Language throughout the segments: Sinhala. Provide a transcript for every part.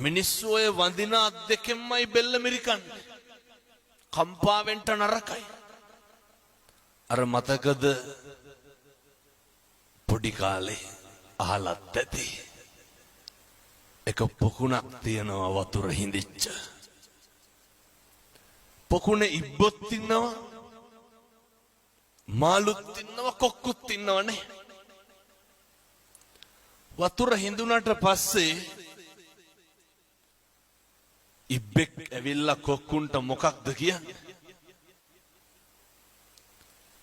මිනිස්සු ඔය වඳින අත් දෙකෙන්මයි බෙල්ල මිරිකන්නේ. කම්පාවෙන්ට නරකයි. අර මතකද පොඩි කාලේ අහලත් ඇති. එක පොකුණක් තියනවා වතුර හිඳිච්ච. පොකුණේ ඉබ්බොත් ඉන්නවා, මාළුත් ඉන්නවා, කොක්කුත් ඉන්නවනේ. වතුර හිඳුනට පස්සේ ඉබ්බෙක් ඇවිල්ලා කොක්කුන්ට මොකක්ද කියන්නේ?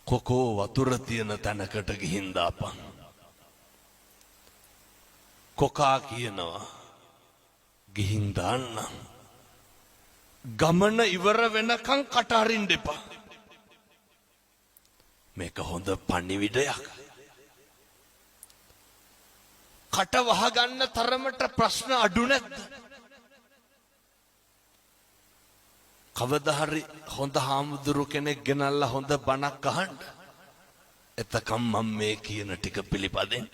කොකෝ වතුර තියෙන තැනකට ගිහින් දාපන්. කොකා කියනවා ගිහින් දාන්න. ගමන ඉවර වෙනකන් කට අරින්න එපා. මේක හොඳ පණිවිඩයක්. කට වහගන්න තරමට ප්‍රශ්න අඩු නැද්ද? කවදා හරි හොඳ හාමුදුරු කෙනෙක් ගෙනල්ලා හොඳ බණක් අහන්න. එතකම් මම මේ කියන ටික පිළිපදින්න.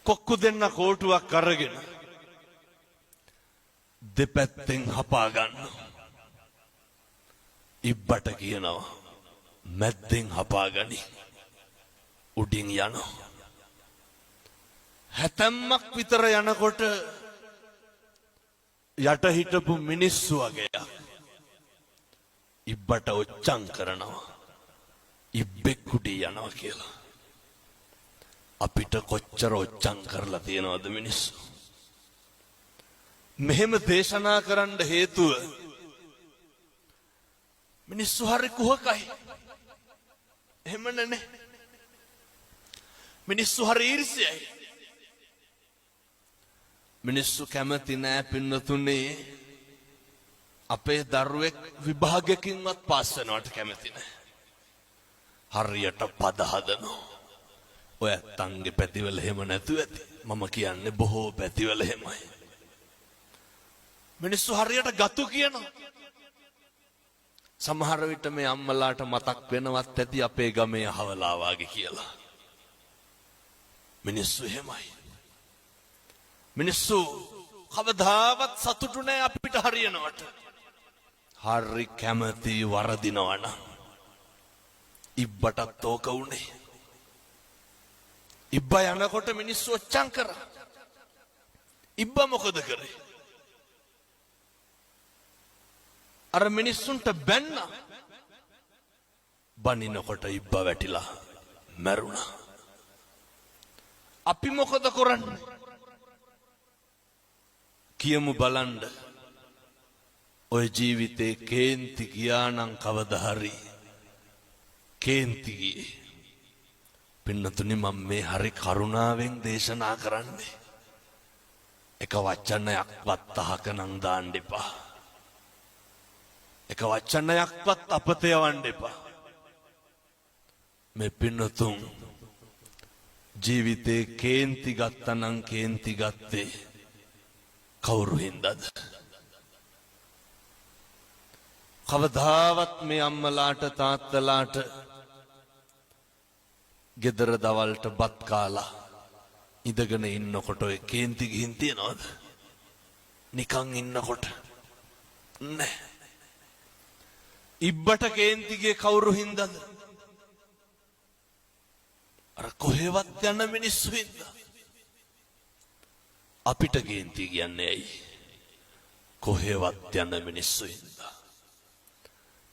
කොක්කු දෙන්න කෝටුවක් අරගෙන දෙපැත්තෙන් හපා ගන්න. ඉබ්බට කියනවා මැද්දෙන් හපා ගනි. උඩින් යනවා. හැතැම්මක් විතර යනකොට යට හිටපු මිනිස්සු වගේ ඉබ්බට ඔච්චම් කරනවා. ඉබ්බෙක් උඩින් යනවා කියලා. අපිට කොච්චර ඔච්චම් කරලා තියෙනවද මිනිස්සු? මෙහෙම දේශනා කරන්න හේතුව මිනිස්සු හරි කුහකයි. එහෙම නේ. මිනිස්සු හරි ඊර්ෂ්‍යයි. මිනිස්සු කැමති නෑ පින්නතුනේ අපේ දරුවෙක් විභාගයකින්වත් පාස් වෙනවට කැමති නෑ. හරියට පද හදනවා. ඔය ඇත්තන්ගේ පැතිවල එහෙම නැතුව ඇති. මම කියන්නේ බොහෝ පැතිවල එහෙමයි. මිනිස්සු හරියට ගතු කියනවා. සමහර විට මේ අම්මලාට මතක් වෙනවත් ඇති අපේ ගමේ අහවලා වාගේ කියලා. මිනිස්සු එහෙමයි. මිනිස්සු කවදාවත් සතුටු නෑ අපිට හරියනවට. හරි කැමති වරදිනවා නම්. ඉබ්බටත් ඕක උනේ. ඉබ්බා යනකොට මිනිස්සු ඔච්චම් කරා. ඉබ්බා මොකද කරේ? අර මිනිස්සුන්ට බැන්න. බනිනකොට ඉබ්බා වැටිලා මැරුණා. අපි මොකද කරන්නේ? කියමු බලන්න. ඔය ජීවිතේ කේන්ති ගියා නම් කවදා හරි කේන්ති ගියේ. පින්නතුනි මම මේ හරි කරුණාවෙන් දේශනා කරන්නේ. එක වචනයක්වත් අහක නම් දාන්න එපා. එක වචනයක්වත් අපත යවන්න එපා. මේ පින්නතුන් ජීවිතේ කේන්ති ගත්තා නම් කේන්ති ගත්තේ කවුරු හින්දාද? කවදාවත් මේ අම්මලාට තාත්තලාට ගෙදර දවල්ට බත් කාලා ඉඳගෙන ඉන්නකොට ඔය කේන්ති ගිහින් තියනවද? නිකන් ඉන්නකොට නෑ. ඉබ්බට කේන්ති ගියේ කවුරු හින්දාද? අර කොහෙවත් යන මිනිස්සු හින්දා. අපිට කේන්ති කියන්නේ ඇයි? කොහෙවත් යන මිනිස්සු හින්දා.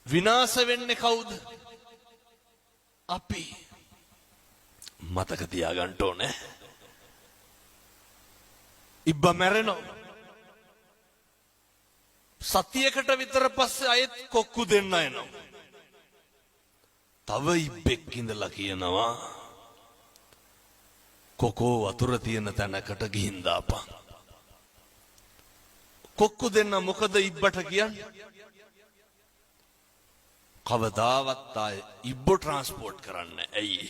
විනාශ වෙන්නේ කවුද? අපි. මතක තියාගන්න ඕනේ. ඉබ්බා මැරෙනවා. සතියකට විතර පස්සේ අයත් කොක්කු දෙන්න එනවා. තව ඉබ්බෙක් ඉඳලා කියනවා කොකෝ වතුර තියෙන තැනකට ගිහින් දාපන්. කොක්කු දෙන්න මොකද ඉබ්බට කියන්නේ? කවදාවත් ආයේ ඉබ්බෝ ට්‍රාන්ස්පෝර්ට් කරන්නේ ඇයි?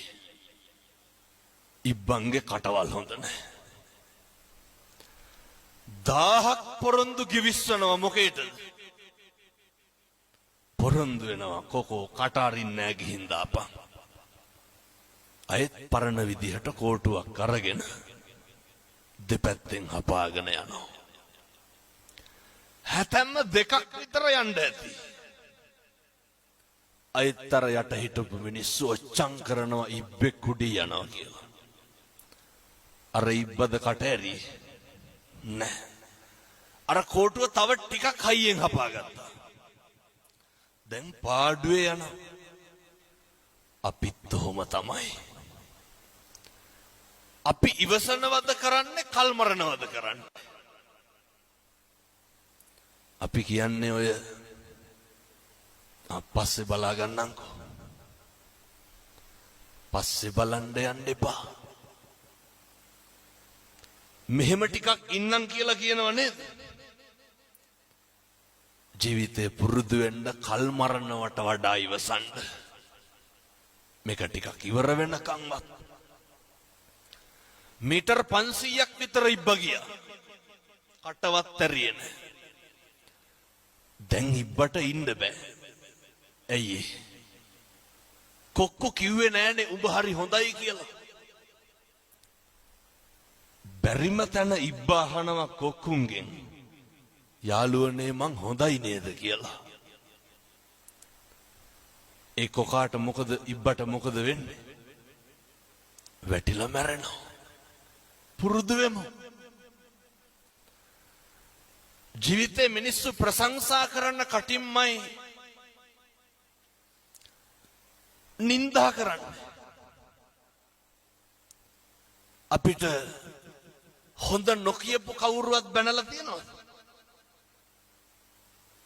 ඉබ්බන්ගේ කටවල් හොඳ නැහැ. 1000ක් පොරොන්දු කිවිස්සනවා මොකේද? පොරොන්දු වෙනවා කොකෝ කට අරින්නේ නැහැ ගිහින් දාපන්. අයත් පරණ විදිහට කෝටුවක් අරගෙන දෙපැත්තෙන් හපාගෙන යනවා. හැතැම්ම දෙකක් විතර යන්න ඇති. අයිත්තර යට හිටපු මිනිස්සු ඔච්චම් කරනවා ඉබ්බෙක් කුඩී යනවා කියලා. අර ඉබ්බද කට ඇරි නෑ. අර කෝටුව තව ටිකක් හයියෙන් හපාගත්තා. දැන් පාඩුවේ යන අපිත් ඔහොම තමයි. අපි ඉවසනවද කරන්නේ කල්මරනවද කරන්නේ? අපි කියන්නේ ඔය පස්සේ බලා ගන්නම්කෝ. පස්සේ බලන්න යන්න එපා. මෙහෙම ටිකක් ඉන්නම් කියලා කියනව නේද? ජීවිතේ පුරුදු වෙන්න කල් මරනවට වඩා ඉවසන්න. මේක ටිකක් ඉවර වෙනකන්වත් මීටර් 500ක් විතර ඉබ්බ ගියා. කටවත් ඇරියේ නැහැ. දැන් ඉබ්බට ඉන්න බෑ. ඇයි? කොක්කෝ කිව්වේ නෑනේ උඹ හරි හොඳයි කියලා. බැරිම තැන ඉබ්බ අහනවා කොක්කුන්ගෙන්, යාළුවනේ මං හොඳයි නේද කියලා. ඒ කොකාට මොකද ඉබ්බට මොකද වෙන්නේ? වැටිලා මැරෙනවා. පුරුදු වෙමු. ජීවිතේ මිනිස්සු ප්‍රශංසා කරන්න කටින්මයි නින්දා කරන්නේ. අපිට හොඳ නොකියපු කවුරුවත් බැනලා තියෙනවද?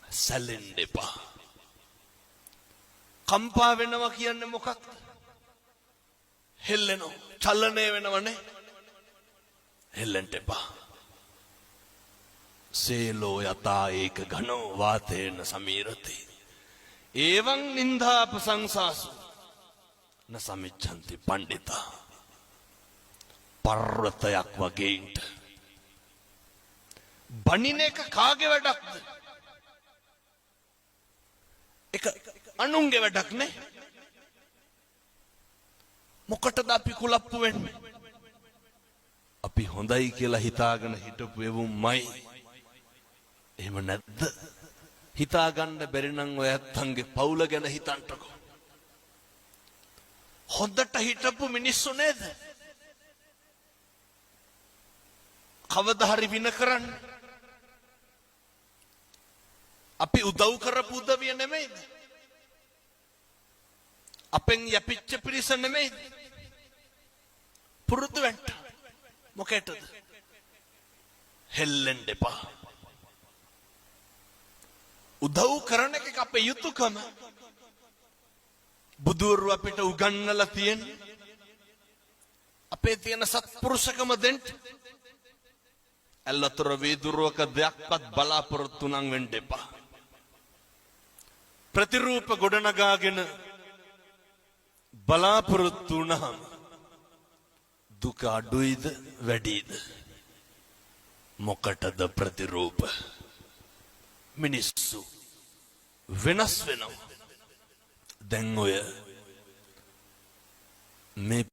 සැලෙන්න එපා. කම්පා වෙනවා කියන්නේ මොකක්ද? හෙල්ලෙනවා. චලනය වෙනවනේ. හෙල්ලෙන්න එපා. සේලෝ යතා ඒක ඝනෝ වාතේන සමීරති. එවං නින්දා ප්‍රශංසාසු න සමිච්ඡන්ති පණ්ඩිතා. පර්වතයක් වගේ ඉන්න. බණින එක කාගේ වැඩක්ද? එක අනුන්ගේ වැඩක් නේ. මොකටද අපි කුලප්පු වෙන්නේ? අපි හොඳයි කියලා හිතාගෙන හිටපු එවුම්මයි. එහෙම නැද්ද? හිතාගන්න බැරි නම් ඔය ඇත්තන්ගේ පවුල ගැන හිතන්නකෝ. හොඳට හිටපු මිනිස්සු නේද? කවදා හරි වින කරන්න. අපි උදව් කරපු උදවිය නෙමෙයිද? අපෙන් යපිච්ච පිරිස නෙමෙයිද? පුරුදු වෙන්න. මොකටද? හෙල්ලෙන්න එපා. උදව් කරන එක අපේ යුතුයකම. බුදුවරු අපිට උගන්වලා තියෙන්නේ අපේ තියෙන සත්පුරුෂකම දෙන්න. ඇල්ලතර වේදුරුවක දෙයක්වත් බලාපොරොත්තු නම් වෙන්න එපා. ප්‍රතිරූප ගොඩනගාගෙන බලාපොරොත්තු වුණාම දුක අඩුයිද වැඩිද? මොකටද ප්‍රතිරූප? මිනිස්සු වෙනස් වෙනවා. දැන් ඔය මේ